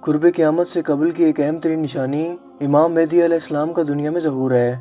قرب قیامت سے قبل کی ایک اہم ترین نشانی امام مہدی علیہ السلام کا دنیا میں ظہور ہے۔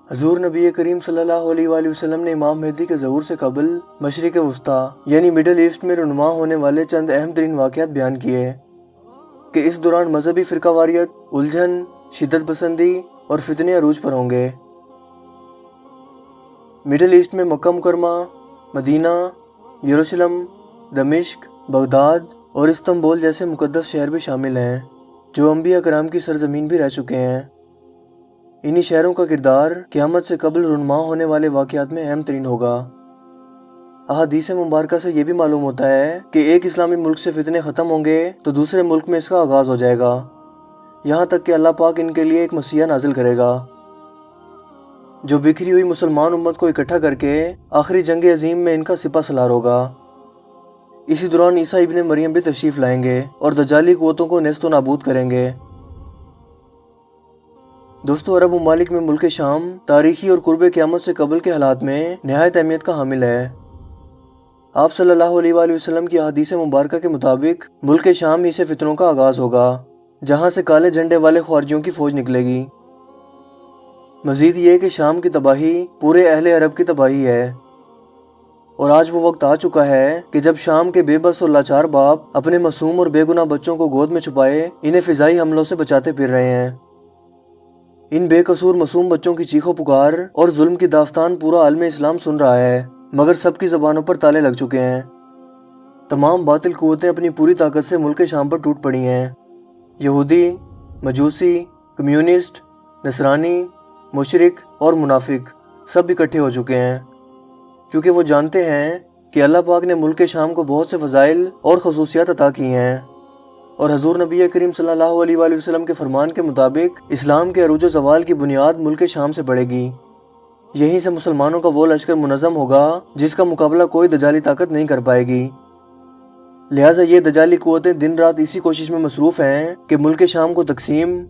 حضور نبی کریم صلی اللہ علیہ وآلہ وسلم نے امام مہدی کے ظہور سے قبل مشرق وسطیٰ یعنی مڈل ایسٹ میں رونما ہونے والے چند اہم ترین واقعات بیان کیے کہ اس دوران مذہبی فرقہ واریت، الجھن، شدت پسندی اور فتنے عروج پر ہوں گے۔ مڈل ایسٹ میں مکہ مکرمہ، مدینہ، یروشلم، دمشق، بغداد اور استنبول جیسے مقدس شہر بھی شامل ہیں جو انبیاء کرام کی سرزمین بھی رہ چکے ہیں۔ انہی شہروں کا کردار قیامت سے قبل رونما ہونے والے واقعات میں اہم ترین ہوگا۔ احادیث مبارکہ سے یہ بھی معلوم ہوتا ہے کہ ایک اسلامی ملک سے فتنے ختم ہوں گے تو دوسرے ملک میں اس کا آغاز ہو جائے گا، یہاں تک کہ اللہ پاک ان کے لیے ایک مسیح نازل کرے گا جو بکھری ہوئی مسلمان امت کو اکٹھا کر کے آخری جنگ عظیم میں ان کا سپہ سالار ہوگا۔ اسی دوران عیسیٰ ابن مریم بھی تشریف لائیں گے اور دجالی قوتوں کو نیست و نابود کریں گے۔ دوستو، عرب ممالک میں ملک شام تاریخی اور قرب قیامت سے قبل کے حالات میں نہایت اہمیت کا حامل ہے۔ آپ صلی اللہ علیہ وآلہ وسلم کی احادیث مبارکہ کے مطابق ملک شام ہی سے فتنوں کا آغاز ہوگا، جہاں سے کالے جھنڈے والے خوارجیوں کی فوج نکلے گی۔ مزید یہ کہ شام کی تباہی پورے اہل عرب کی تباہی ہے، اور آج وہ وقت آ چکا ہے کہ جب شام کے بے بس اور لاچار باپ اپنے معصوم اور بے گناہ بچوں کو گود میں چھپائے انہیں فضائی حملوں سے بچاتے پھر رہے ہیں۔ ان بے قصور معصوم بچوں کی چیخ و پکار اور ظلم کی داستان پورا عالم اسلام سن رہا ہے، مگر سب کی زبانوں پر تالے لگ چکے ہیں۔ تمام باطل قوتیں اپنی پوری طاقت سے ملک شام پر ٹوٹ پڑی ہیں۔ یہودی، مجوسی، کمیونسٹ، نصرانی، مشرک اور منافق سب اکٹھے ہو چکے ہیں، کیونکہ وہ جانتے ہیں کہ اللہ پاک نے ملک شام کو بہت سے فضائل اور خصوصیات عطا کی ہیں، اور حضور نبی کریم صلی اللہ علیہ وآلہ وسلم کے فرمان کے مطابق اسلام کے عروج و زوال کی بنیاد ملک شام سے پڑے گی۔ یہیں سے مسلمانوں کا وہ لشکر منظم ہوگا جس کا مقابلہ کوئی دجالی طاقت نہیں کر پائے گی۔ لہٰذا یہ دجالی قوتیں دن رات اسی کوشش میں مصروف ہیں کہ ملک شام کو تقسیم،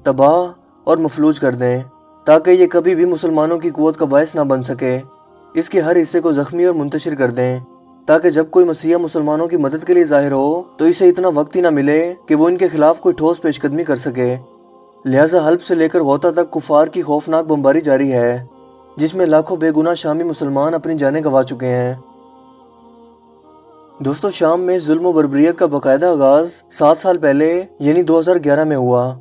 تباہ اور مفلوج کر دیں، تاکہ یہ کبھی بھی مسلمانوں کی قوت کا باعث نہ بن سکے۔ اس کے ہر حصے کو زخمی اور منتشر کر دیں، تاکہ جب کوئی مسیحا مسلمانوں کی مدد کے لیے ظاہر ہو تو اسے اتنا وقت ہی نہ ملے کہ وہ ان کے خلاف کوئی ٹھوس پیش قدمی کر سکے۔ لہٰذا حلب سے لے کر غوطہ تک کفار کی خوفناک بمباری جاری ہے، جس میں لاکھوں بے گناہ شامی مسلمان اپنی جانیں گنوا چکے ہیں۔ دوستو، شام میں ظلم و بربریت کا باقاعدہ آغاز 7 سال پہلے یعنی 2011 میں ہوا،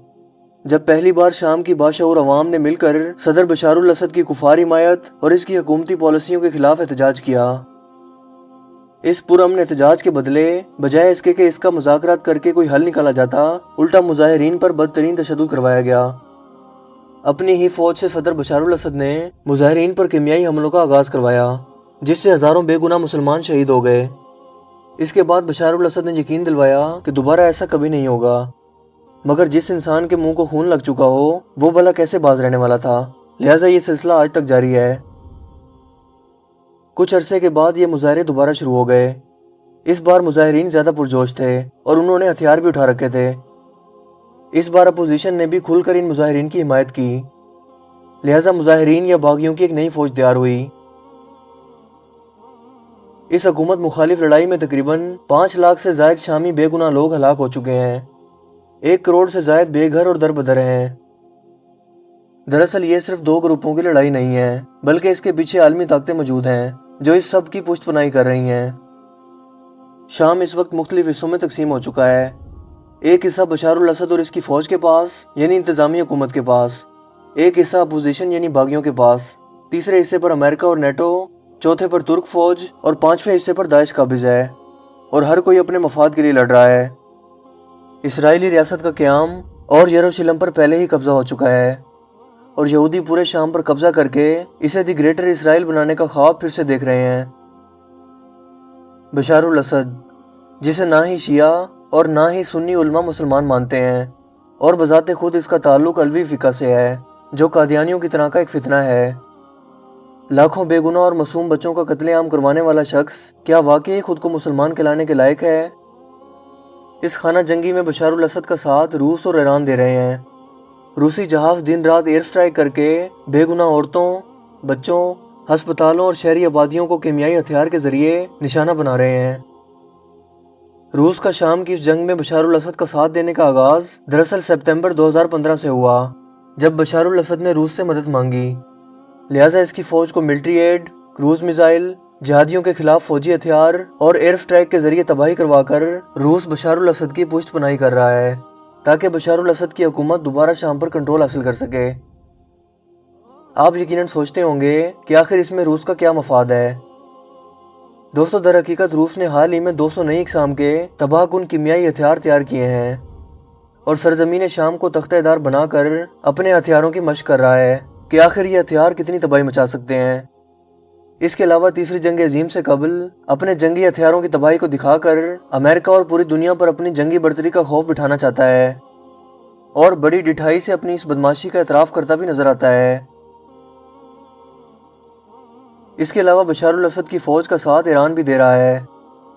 جب پہلی بار شام کی باشعور عوام نے مل کر صدر بشار الاسد کی کفار حمایت اور اس کی حکومتی پالیسیوں کے خلاف احتجاج کیا۔ اس پرامن احتجاج کے بدلے بجائے اس کے کہ اس کا مذاکرات کر کے کوئی حل نکالا جاتا، الٹا مظاہرین پر بدترین تشدد کروایا گیا۔ اپنی ہی فوج سے صدر بشار الاسد نے مظاہرین پر کیمیائی حملوں کا آغاز کروایا، جس سے ہزاروں بے گناہ مسلمان شہید ہو گئے۔ اس کے بعد بشار الاسد نے یقین دلوایا کہ دوبارہ ایسا کبھی نہیں ہوگا، مگر جس انسان کے منہ کو خون لگ چکا ہو وہ بھلا کیسے باز رہنے والا تھا؟ لہٰذا یہ سلسلہ آج تک جاری ہے۔ کچھ عرصے کے بعد یہ مظاہرے دوبارہ شروع ہو گئے۔ اس بار مظاہرین زیادہ پرجوش تھے اور انہوں نے ہتھیار بھی اٹھا رکھے تھے۔ اس بار اپوزیشن نے بھی کھل کر ان مظاہرین کی حمایت کی، لہٰذا مظاہرین یا باغیوں کی ایک نئی فوج تیار ہوئی۔ اس حکومت مخالف لڑائی میں تقریباً 5 لاکھ سے زائد شامی بے گناہ لوگ ہلاک ہو چکے ہیں، 1 کروڑ سے زائد بے گھر اور در بدر ہیں۔ دراصل یہ صرف 2 گروپوں کی لڑائی نہیں ہے، بلکہ اس کے پیچھے عالمی طاقتیں موجود ہیں جو اس سب کی پشت پناہی کر رہی ہیں۔ شام اس وقت مختلف حصوں میں تقسیم ہو چکا ہے۔ ایک حصہ بشار الاسد اور اس کی فوج کے پاس یعنی انتظامی حکومت کے پاس، ایک حصہ اپوزیشن یعنی باغیوں کے پاس، تیسرے حصے پر امریکہ اور نیٹو، چوتھے پر ترک فوج اور 5ویں حصے پر داعش قابض ہے، اور ہر کوئی اپنے مفاد کے لیے لڑ رہا ہے۔ اسرائیلی ریاست کا قیام اور یروشلم پر پہلے ہی قبضہ ہو چکا ہے، اور یہودی پورے شام پر قبضہ کر کے اسے دی گریٹر اسرائیل بنانے کا خواب پھر سے دیکھ رہے ہیں۔ بشار الاسد، جسے نہ ہی شیعہ اور نہ ہی سنی علماء مسلمان مانتے ہیں، اور بذات خود اس کا تعلق علوی فقہ سے ہے جو قادیانیوں کی طرح کا ایک فتنہ ہے۔ لاکھوں بے گناہ اور معصوم بچوں کا قتل عام کروانے والا شخص کیا واقعی خود کو مسلمان کہلانے کے لائق ہے؟ اس خانہ جنگی میں بشار الاسد کا ساتھ روس اور ایران دے رہے ہیں۔ روسی جہاز دن رات ایئر سٹرائک کر کے بے گناہ عورتوں، بچوں، ہسپتالوں اور شہری آبادیوں کو کیمیائی ہتھیار کے ذریعے نشانہ بنا رہے ہیں۔ روس کا شام کی اس جنگ میں بشار الاسد کا ساتھ دینے کا آغاز دراصل سپتمبر 2015 سے ہوا، جب بشار الاسد نے روس سے مدد مانگی۔ لہٰذا اس کی فوج کو ملٹری ایڈ، کروز میزائل، جہادیوں کے خلاف فوجی ہتھیار اور ایئر اسٹرائک کے ذریعے تباہی کروا کر روس بشار الاسد کی پشت پناہی کر رہا ہے تاکہ بشار الاسد کی حکومت دوبارہ شام پر کنٹرول حاصل کر سکے۔ آپ یقیناً سوچتے ہوں گے کہ آخر اس میں روس کا کیا مفاد ہے۔ دوستو، در حقیقت روس نے حال ہی میں 200 نئی اقسام کے تباہ کن کیمیائی ہتھیار تیار کیے ہیں اور سرزمین شام کو تختہ دار بنا کر اپنے ہتھیاروں کی مشق کر رہا ہے کہ آخر یہ ہتھیار کتنی تباہی مچا سکتے ہیں۔ اس کے علاوہ تیسری جنگ عظیم سے قبل اپنے جنگی ہتھیاروں کی تباہی کو دکھا کر امریکہ اور پوری دنیا پر اپنی جنگی برتری کا خوف بٹھانا چاہتا ہے اور بڑی ڈٹھائی سے اپنی اس بدماشی کا اعتراف کرتا بھی نظر آتا ہے۔ اس کے علاوہ بشار الاسد کی فوج کا ساتھ ایران بھی دے رہا ہے۔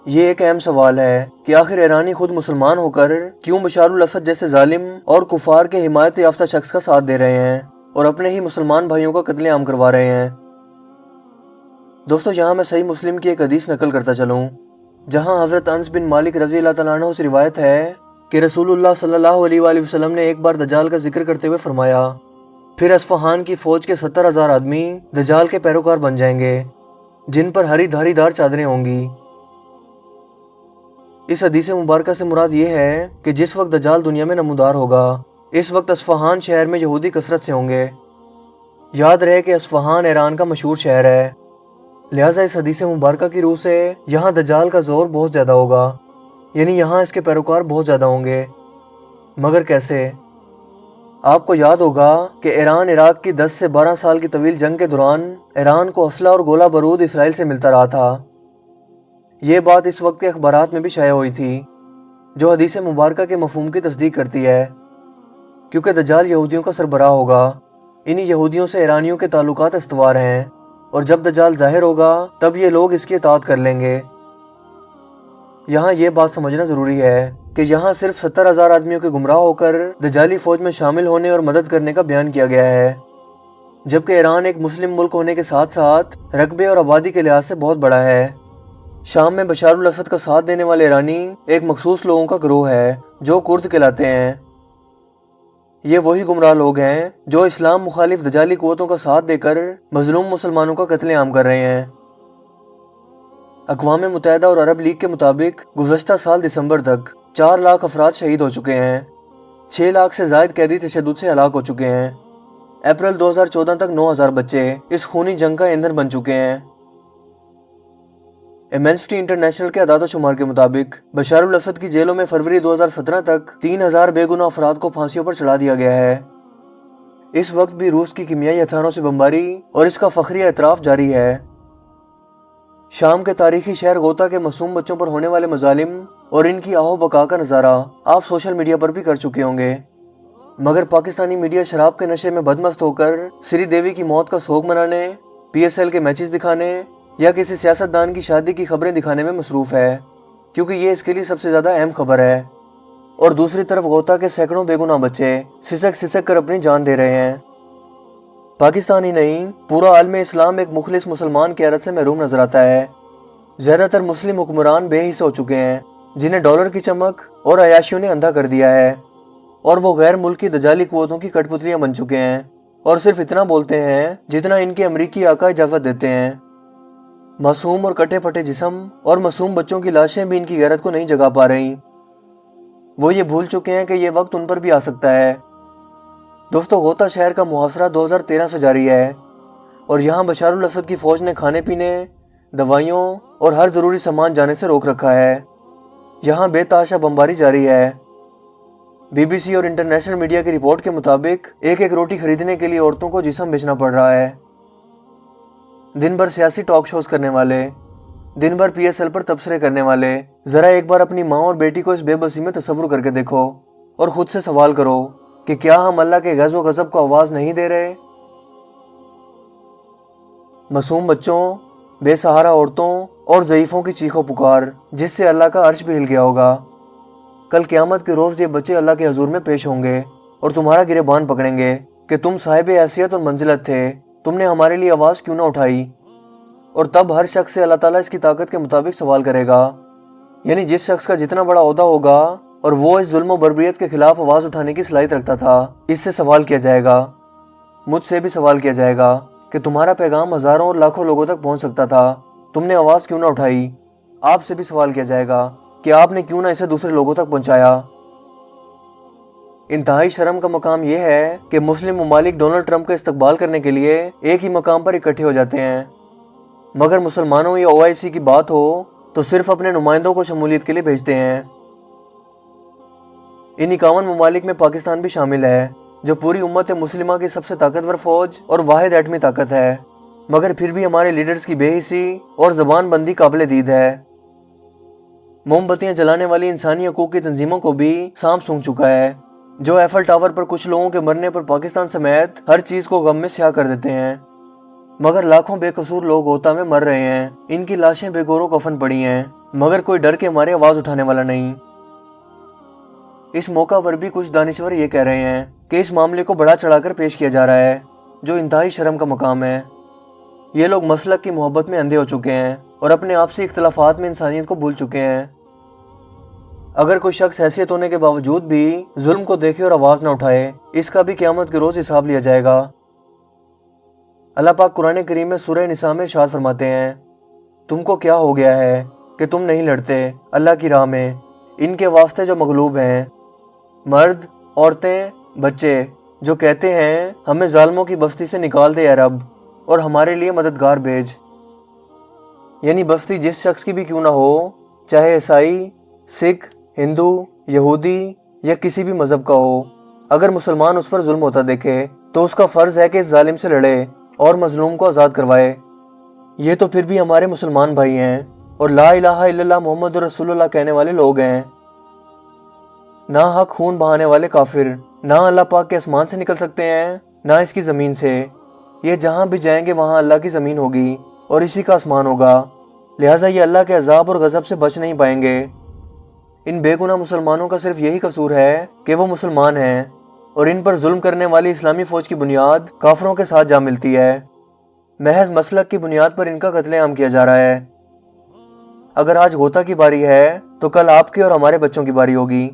یہ ایک اہم سوال ہے کہ آخر ایرانی خود مسلمان ہو کر کیوں بشار الاسد جیسے ظالم اور کفار کے حمایت یافتہ شخص کا ساتھ دے رہے ہیں اور اپنے ہی مسلمان بھائیوں کا قتل عام کروا رہے ہیں۔ دوستو، یہاں میں صحیح مسلم کی ایک حدیث نقل کرتا چلوں، جہاں حضرت انس بن مالک رضی اللہ تعالیٰ عنہ سے روایت ہے کہ رسول اللہ صلی اللہ علیہ وآلہ وسلم نے ایک بار دجال کا ذکر کرتے ہوئے فرمایا، پھر اصفہان کی فوج کے 70,000 آدمی دجال کے پیروکار بن جائیں گے جن پر ہری دھاری دار چادریں ہوں گی۔ اس حدیث مبارکہ سے مراد یہ ہے کہ جس وقت دجال دنیا میں نمودار ہوگا، اس وقت اصفہان شہر میں یہودی کثرت سے ہوں گے۔ یاد رہے کہ اصفہان ایران کا مشہور شہر ہے، لہٰذا اس حدیث مبارکہ کی روح سے یہاں دجال کا زور بہت زیادہ ہوگا، یعنی یہاں اس کے پیروکار بہت زیادہ ہوں گے۔ مگر کیسے؟ آپ کو یاد ہوگا کہ ایران عراق کی 10 سے 12 سال کی طویل جنگ کے دوران ایران کو اسلحہ اور گولہ بارود اسرائیل سے ملتا رہا تھا۔ یہ بات اس وقت کے اخبارات میں بھی شائع ہوئی تھی، جو حدیث مبارکہ کے مفہوم کی تصدیق کرتی ہے، کیونکہ دجال یہودیوں کا سربراہ ہوگا۔ انہی یہودیوں سے ایرانیوں کے تعلقات استوار ہیں اور جب دجال ظاہر ہوگا تب یہ لوگ اس کی اطاعت کر لیں گے۔ یہاں یہ بات سمجھنا ضروری ہے کہ یہاں صرف 70,000 آدمیوں کے گمراہ ہو کر دجالی فوج میں شامل ہونے اور مدد کرنے کا بیان کیا گیا ہے، جبکہ ایران ایک مسلم ملک ہونے کے ساتھ ساتھ رقبے اور آبادی کے لحاظ سے بہت بڑا ہے۔ شام میں بشار الاسد کا ساتھ دینے والے ایرانی ایک مخصوص لوگوں کا گروہ ہے جو کرد کہلاتے ہیں۔ یہ وہی گمراہ لوگ ہیں جو اسلام مخالف دجالی قوتوں کا ساتھ دے کر مظلوم مسلمانوں کا قتل عام کر رہے ہیں۔ اقوام متحدہ اور عرب لیگ کے مطابق گزشتہ سال دسمبر تک 4 لاکھ افراد شہید ہو چکے ہیں، 6 لاکھ سے زائد قیدی تشدد سے ہلاک ہو چکے ہیں۔ اپریل 2014 تک 9,000 بچے اس خونی جنگ کا ایندھن بن چکے ہیں۔ ایمنسٹی انٹرنیشنل کے اعداد و شمار کے مطابق بشار الاسد کی جیلوں میں فروری 2017 تک 3,000 بے گناہ افراد کو پھانسیوں پر چڑھا دیا گیا ہے۔ اس وقت بھی روس کی کیمیائی ہتھیاروں سے بمباری اور اس کا فخری اعتراف جاری ہے۔ شام کے تاریخی شہر غوطہ کے معصوم بچوں پر ہونے والے مظالم اور ان کی آہو بقا کا نظارہ آپ سوشل میڈیا پر بھی کر چکے ہوں گے، مگر پاکستانی میڈیا شراب کے نشے میں بدمست ہو کر سری دیوی کی موت کا سوگ منانے، PSL کے میچز دکھانے یا کسی سیاستدان کی شادی کی خبریں دکھانے میں مصروف ہے، کیونکہ یہ اس کے لیے سب سے زیادہ اہم خبر ہے۔ اور دوسری طرف غوطہ کے سینکڑوں بے گناہ بچے سسک سسک کر اپنی جان دے رہے ہیں۔ پاکستان ہی نہیں، پورا عالم اسلام ایک مخلص مسلمان کی قیادت سے محروم نظر آتا ہے۔ زیادہ تر مسلم حکمران بے حص ہو چکے ہیں جنہیں ڈالر کی چمک اور عیاشیوں نے اندھا کر دیا ہے، اور وہ غیر ملکی دجالی قوتوں کی کٹ پتلیاں بن چکے ہیں اور صرف اتنا بولتے ہیں جتنا ان کے امریکی آقا اجازت دیتے ہیں۔ معصوم اور کٹے پھٹے جسم اور معصوم بچوں کی لاشیں بھی ان کی غیرت کو نہیں جگا پا رہی۔ وہ یہ بھول چکے ہیں کہ یہ وقت ان پر بھی آ سکتا ہے۔ دوستو، غوطہ شہر کا محاصرہ 2013 سے جاری ہے اور یہاں بشار الاسد کی فوج نے کھانے پینے، دوائیوں اور ہر ضروری سامان جانے سے روک رکھا ہے۔ یہاں بے تحاشا بمباری جاری ہے۔ BBC اور انٹرنیشنل میڈیا کی رپورٹ کے مطابق ایک ایک روٹی خریدنے کے لیے عورتوں کو جسم بیچنا پڑ رہا ہے۔ دن بھر سیاسی ٹاک شوز کرنے والے، دن بھر PSL پر تبصرے کرنے والے، ذرا ایک بار اپنی ماں اور بیٹی کو اس بے بسی میں تصور کر کے دیکھو اور خود سے سوال کرو کہ کیا ہم اللہ کے غیظ و غضب کو آواز نہیں دے رہے؟ معصوم بچوں، بے سہارا عورتوں اور ضعیفوں کی چیخ و پکار جس سے اللہ کا عرش بھی ہل گیا ہوگا۔ کل قیامت کے روز یہ بچے اللہ کے حضور میں پیش ہوں گے اور تمہارا گریبان پکڑیں گے کہ تم صاحب حیثیت اور منزلت تھے، تم نے ہمارے لیے آواز کیوں نہ اٹھائی؟ اور تب ہر شخص سے اللہ تعالیٰ اس کی طاقت کے مطابق سوال کرے گا یعنی جس شخص کا جتنا بڑا عہدہ ہوگا اور وہ اس ظلم و بربریت کے خلاف آواز اٹھانے کی صلاحیت رکھتا تھا، اس سے سوال کیا جائے گا، مجھ سے بھی سوال کیا جائے گا کہ تمہارا پیغام ہزاروں اور لاکھوں لوگوں تک پہنچ سکتا تھا، تم نے آواز کیوں نہ اٹھائی؟ آپ سے بھی سوال کیا جائے گا کہ آپ نے کیوں نہ اسے دوسرے لوگوں تک پہنچایا؟ انتہائی شرم کا مقام یہ ہے کہ مسلم ممالک ڈونلڈ ٹرمپ کا استقبال کرنے کے لیے ایک ہی مقام پر اکٹھے ہو جاتے ہیں، مگر مسلمانوں یا OIC کی بات ہو تو صرف اپنے نمائندوں کو شمولیت کے لیے بھیجتے ہیں۔ ان 51 ممالک میں پاکستان بھی شامل ہے، جو پوری امت مسلمہ کی سب سے طاقتور فوج اور واحد ایٹمی طاقت ہے، مگر پھر بھی ہمارے لیڈرز کی بے حسی اور زبان بندی قابل دید ہے۔ موم بتیاں جلانے والی انسانی حقوق کی تنظیموں کو بھی سانپ سونگھ چکا ہے، جو ایفل ٹاور پر کچھ لوگوں کے مرنے پر پاکستان سمیت ہر چیز کو غم میں سیاہ کر دیتے ہیں، مگر لاکھوں بے قصور لوگ غوطہ میں مر رہے ہیں، ان کی لاشیں بے گور و کفن پڑی ہیں، مگر کوئی ڈر کے مارے آواز اٹھانے والا نہیں۔ اس موقع پر بھی کچھ دانشور یہ کہہ رہے ہیں کہ اس معاملے کو بڑا چڑھا کر پیش کیا جا رہا ہے، جو انتہائی شرم کا مقام ہے۔ یہ لوگ مسلک کی محبت میں اندھے ہو چکے ہیں اور اپنے آپسی اختلافات میں انسانیت کو بھول چکے ہیں۔ اگر کوئی شخص حیثیت ہونے کے باوجود بھی ظلم کو دیکھے اور آواز نہ اٹھائے، اس کا بھی قیامت کے روز حساب لیا جائے گا۔ اللہ پاک قرآن کریم میں سورہ نساء میں ارشاد فرماتے ہیں، تم کو کیا ہو گیا ہے کہ تم نہیں لڑتے اللہ کی راہ میں ان کے واسطے جو مغلوب ہیں، مرد، عورتیں، بچے، جو کہتے ہیں ہمیں ظالموں کی بستی سے نکال دے اے رب اور ہمارے لیے مددگار بھیج۔ یعنی بستی جس شخص کی بھی کیوں نہ ہو، چاہے عیسائی، سکھ، ہندو، یہودی یا کسی بھی مذہب کا ہو، اگر مسلمان اس پر ظلم ہوتا دیکھے تو اس کا فرض ہے کہ اس ظالم سے لڑے اور مظلوم کو آزاد کروائے۔ یہ تو پھر بھی ہمارے مسلمان بھائی ہیں اور لا الہ الا اللہ محمد رسول اللہ کہنے والے لوگ ہیں۔ نہ حق خون بہانے والے کافر نہ اللہ پاک کے آسمان سے نکل سکتے ہیں نہ اس کی زمین سے، یہ جہاں بھی جائیں گے وہاں اللہ کی زمین ہوگی اور اسی کا آسمان ہوگا، لہٰذا یہ اللہ کے عذاب اور غضب سے بچ نہیں پائیں گے۔ ان بے گناہ مسلمانوں کا صرف یہی قصور ہے کہ وہ مسلمان ہیں اور ان پر ظلم کرنے والی اسلامی فوج کی بنیاد کافروں کے ساتھ جا ملتی ہے، محض مسلک کی بنیاد پر ان کا قتل عام کیا جا رہا ہے۔ اگر آج غوطہ کی باری ہے تو کل آپ کے اور ہمارے بچوں کی باری ہوگی۔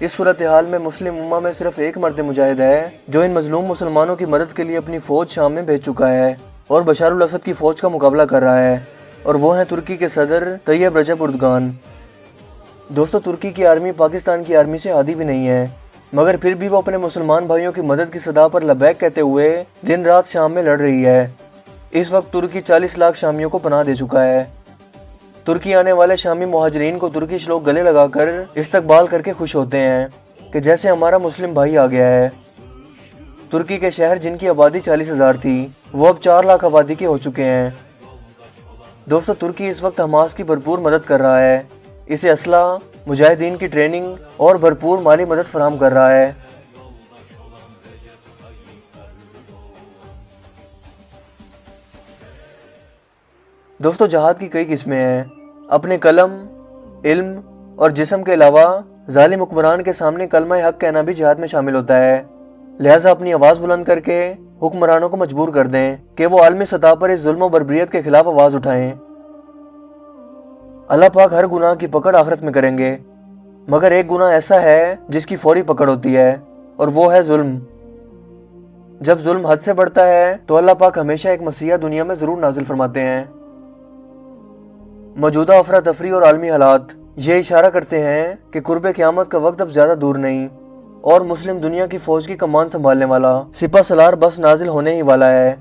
اس صورتحال میں مسلم امہ میں صرف ایک مرد مجاہد ہے جو ان مظلوم مسلمانوں کی مدد کے لیے اپنی فوج شام میں بھیج چکا ہے اور بشار الاسد کی فوج کا مقابلہ کر رہا ہے، اور وہ ہیں ترکی کے صدر طیب رجب اردگان۔ دوستو، ترکی کی آرمی پاکستان کی آرمی سے عادی بھی نہیں ہے، مگر پھر بھی وہ اپنے مسلمان بھائیوں کی مدد کی صدا پر لبیک کہتے ہوئے دن رات شام میں لڑ رہی ہے۔ اس وقت ترکی 40 لاکھ شامیوں کو پناہ دے چکا ہے۔ ترکی آنے والے شامی مہاجرین کو ترکش لوگ گلے لگا کر استقبال کر کے خوش ہوتے ہیں کہ جیسے ہمارا مسلم بھائی آ گیا ہے۔ ترکی کے شہر جن کی آبادی 40,000 تھی، وہ اب 4 لاکھ آبادی کے ہو چکے ہیں۔ دوستو، ترکی اس وقت حماس کی بھرپور مدد کر رہا ہے، اسے اسلحہ، مجاہدین کی ٹریننگ اور بھرپور مالی مدد فراہم کر رہا ہے۔ دوستو، جہاد کی کئی قسمیں ہیں۔ اپنے قلم، علم اور جسم کے علاوہ ظالم حکمران کے سامنے کلمہ حق کہنا بھی جہاد میں شامل ہوتا ہے، لہٰذا اپنی آواز بلند کر کے حکمرانوں کو مجبور کر دیں کہ وہ عالمی سطح پر اس ظلم و بربریت کے خلاف آواز اٹھائیں۔ اللہ پاک ہر گناہ کی پکڑ آخرت میں کریں گے، مگر ایک گناہ ایسا ہے جس کی فوری پکڑ ہوتی ہے، اور وہ ہے ظلم۔ جب ظلم حد سے بڑھتا ہے تو اللہ پاک ہمیشہ ایک مسیحا دنیا میں ضرور نازل فرماتے ہیں۔ موجودہ افراتفری اور عالمی حالات یہ اشارہ کرتے ہیں کہ قرب قیامت کا وقت اب زیادہ دور نہیں، اور مسلم دنیا کی فوج کی کمان سنبھالنے والا سپہ سالار بس نازل ہونے ہی والا ہے۔